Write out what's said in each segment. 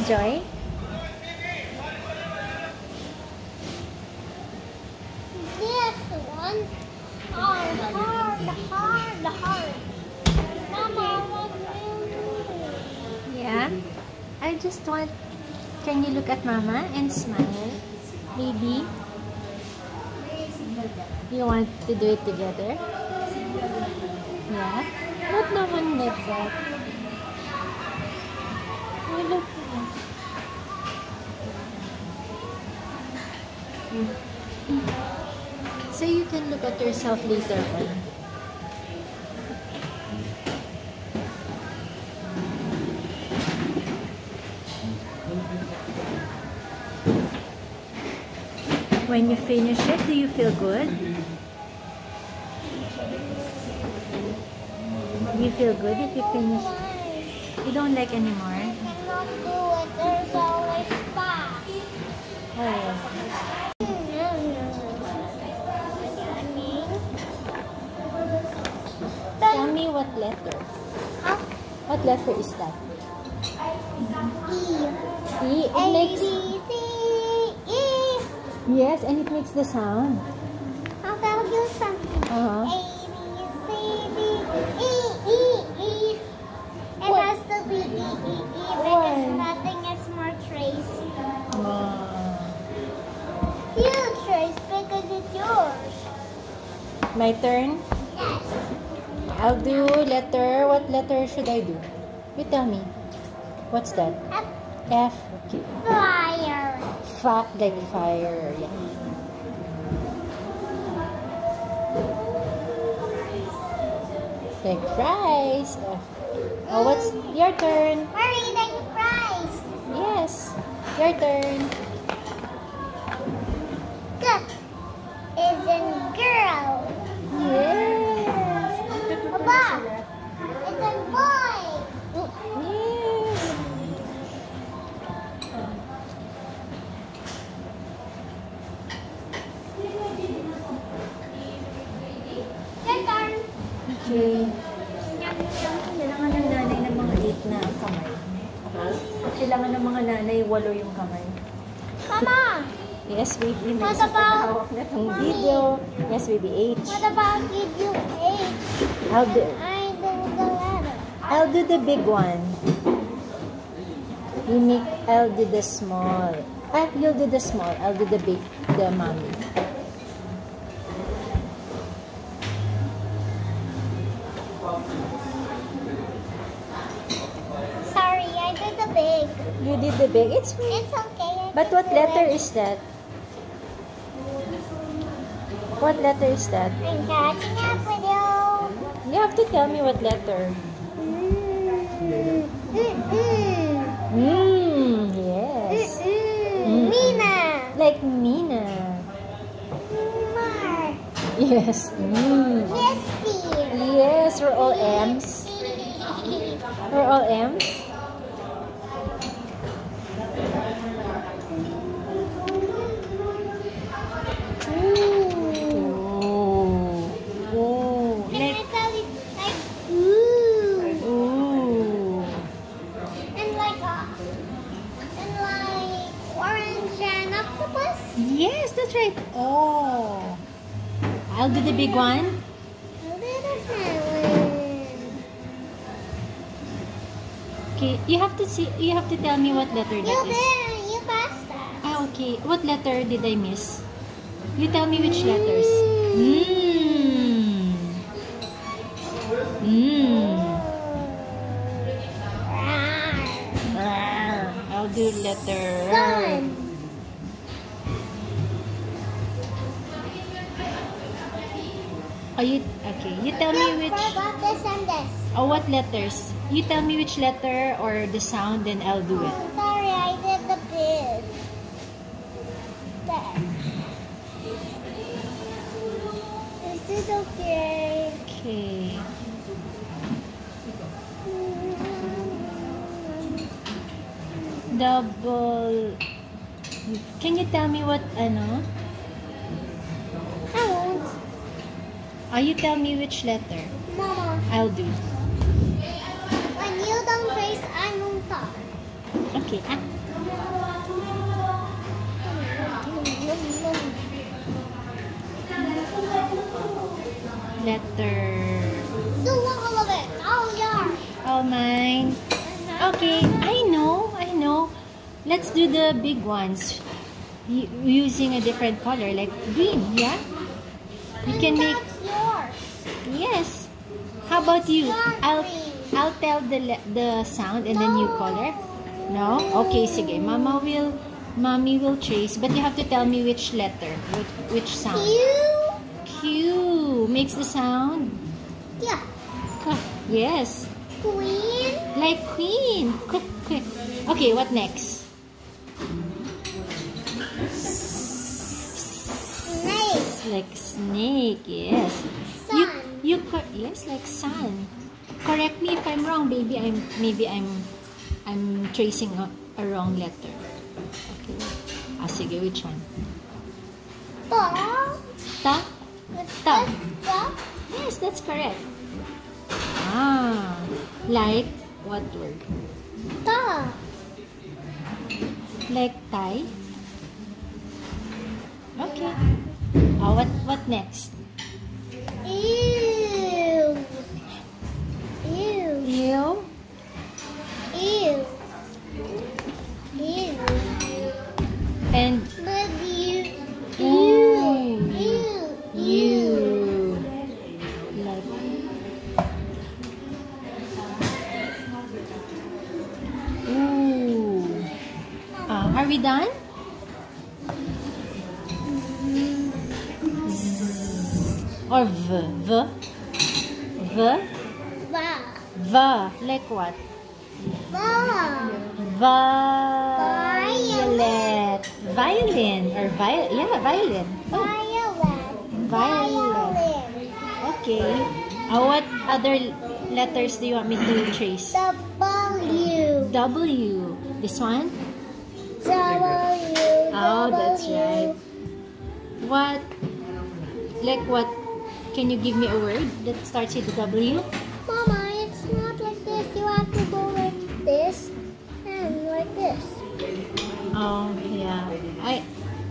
enjoy? This one. Hard. Mama, what will you do? Yeah. I just want... Can you look at Mama and smile? Baby? You want to do it together? Yeah? Not naman like that. Oh, look. So you can look at yourself later on. When you finish it, do you feel good? Do you feel good if you finish? You don't like anymore? I cannot do it. There's always spots. Oh. Tell me what letter? Huh? What letter is that? E. E. It A, makes... B, C, E. Yes, and it makes the sound. I'll tell you something. Uh-huh. A, B, C, D, E. It has to be E because nothing is more trace. You trace because it's yours. My turn? Yes. I'll do letter. What letter should I do? You tell me. What's that? F. F. Okay. Fire. Like fire. Yeah. Like fries. F. Oh, what's your turn? We're eating fries. Yes. Your turn. G is in girl. Yes. Papa. It's in boy. Yes. Your turn. Okay. Kailangan ng nanay ng mga 8 na ang kamay. Kailangan ng mga nanay 8 yung kamay. Mama. Yes, baby. What May about hawak na itong mommy? video. Yes, baby. H. What about give you H? I'll do The letter. I'll do the big one. I'll do the small. You'll do the small. I'll do the big, the mommy. Sorry, I did the big. You did the big. It's fine. It's okay. I But did what the letter red. is that? What letter is that? I'm catching up with you. You have to tell me what letter. Yes. Mina. Like Mina. Mar. Yes. Misty. Yes, we're all M's. We're all M's. Oh. Can I tell you like Ooh. and like orange and octopus? Yes, that's right. Oh. I'll do the big one. A little penguin. Okay, you have to tell me what letter that is. You passed that. Ah, okay. What letter did I miss? You tell me which letters. I'll do letter. Sun. Okay? You tell me which. Forgot this and this. Oh, what letters? You tell me which letter or the sound, then I'll do it. Sorry, I did the big. There. Is it okay? Okay. Double. Can you tell me what ano? I won't. You tell me which letter. Mama, I'll do. when you don't trace, I won't talk. Okay. letter? Do all of it. All yours. All mine. Okay, I know. Let's do the big ones. Using a different color, like green, yeah? You can make... That's yours. Yes. How about you? Dark I'll tell the sound and then you color. No? Okay, sige. Mommy will trace, but you have to tell me which letter, which sound. Q makes the sound. Yeah. Yes. Queen. Like queen. Okay, what next? Snake. Like snake, yes. Sun. Yes, like sun. Correct me if I'm wrong, baby. Maybe I'm tracing a wrong letter. Okay. Sige, which one? Ta. Ta? Ta. Ta. Yes, that's correct. Like what word? Ta. Like tie? Okay. What next? Ew. Ew. You? Ew. Ew. And But you. Ooh. Ew. You. Like ooh. Are we done? Or v? Va. Like what? Va. Violet. Violin or violin. Oh, Violet. violet. Okay. What other letters do you want me to trace? W. W. This one? W. Oh, that's right. What? Like what? Can you give me a word that starts with W? Mama, it's not like this. You have to go like this and like this. Oh, yeah.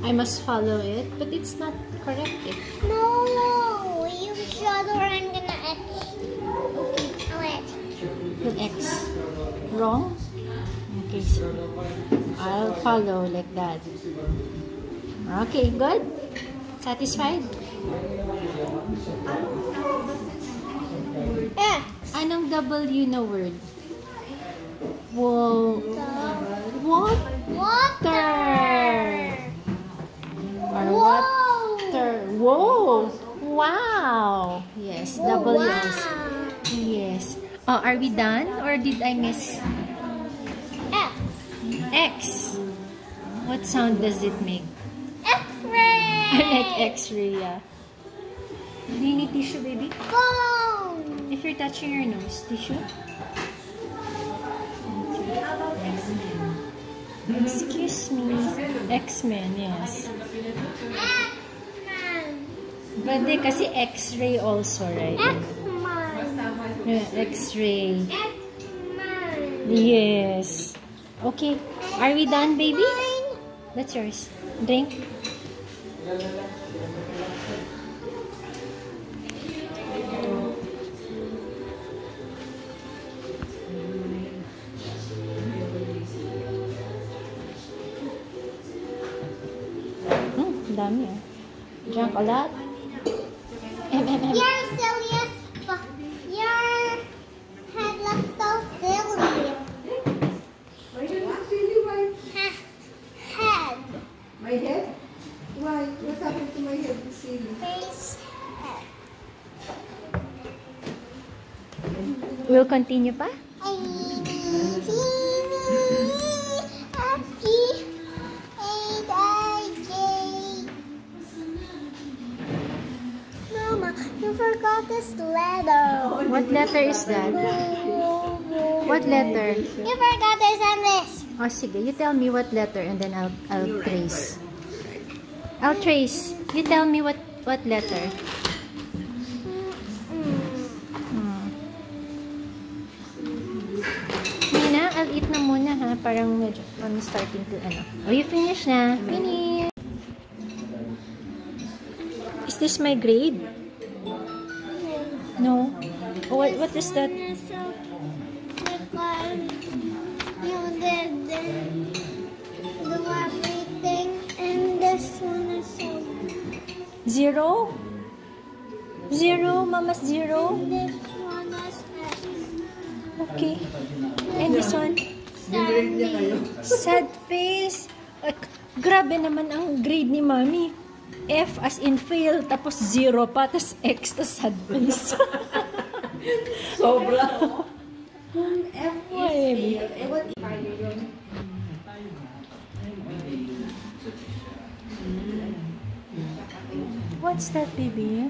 I must follow it, but it's not correct. No. You shut or I'm gonna X. Okay, I'll X. Yung X. Wrong? Okay, so I'll follow like that. Okay, good? Satisfied? X. Anong W na word? Whoa. Water. Or water. Whoa. Wow. Yes, W. Wow. Yes. Oh, are we done? Or did I miss? X. X. What sound does it make? X-ray. Like X-ray, yeah. Do you need tissue, baby? Phone. If you're touching your nose, tissue? Excuse me. X-Men, yes. X-Man. Pwede kasi X-ray also, right? X-Man. X-ray. X-Man. Yes. Okay. Are we done, baby? Mine. That's yours. Drink. Dami ah. Drank a lot. You're silliest. Your head looks so silly. My head looks silly, why? Head. My head? Why? What happened to my head is silly? Face. Head. We'll continue pa? Mama, you forgot this letter. What letter is that? What letter? You forgot this and this. Oh, sige. You tell me what letter and then I'll trace. I'll trace. You tell me what letter. Mina, I'll eat na muna ha. Parang medyo I'm starting to ano. Oh, you finish na. Finish. Is this my grade? No. No. What is that? One is so because you did the everything, and this one is so. 0? 0? Mama's 0? This one is X. Okay. And this one? Sad face. Grabe naman ang grade ni Mami. F as in fail, tapos 0 pa, tapos X, tapos sad face. Sobra. Kung F is Why? fail, what tayo yun? What's that, baby?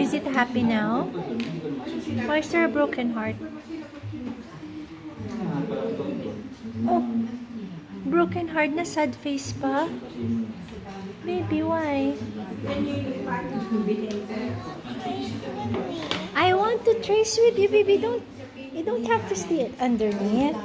Is it happy now? Why is there a broken heart? Oh, broken heart na sad face pa? Baby, why? I want to trace with you, baby. You don't have to stay underneath.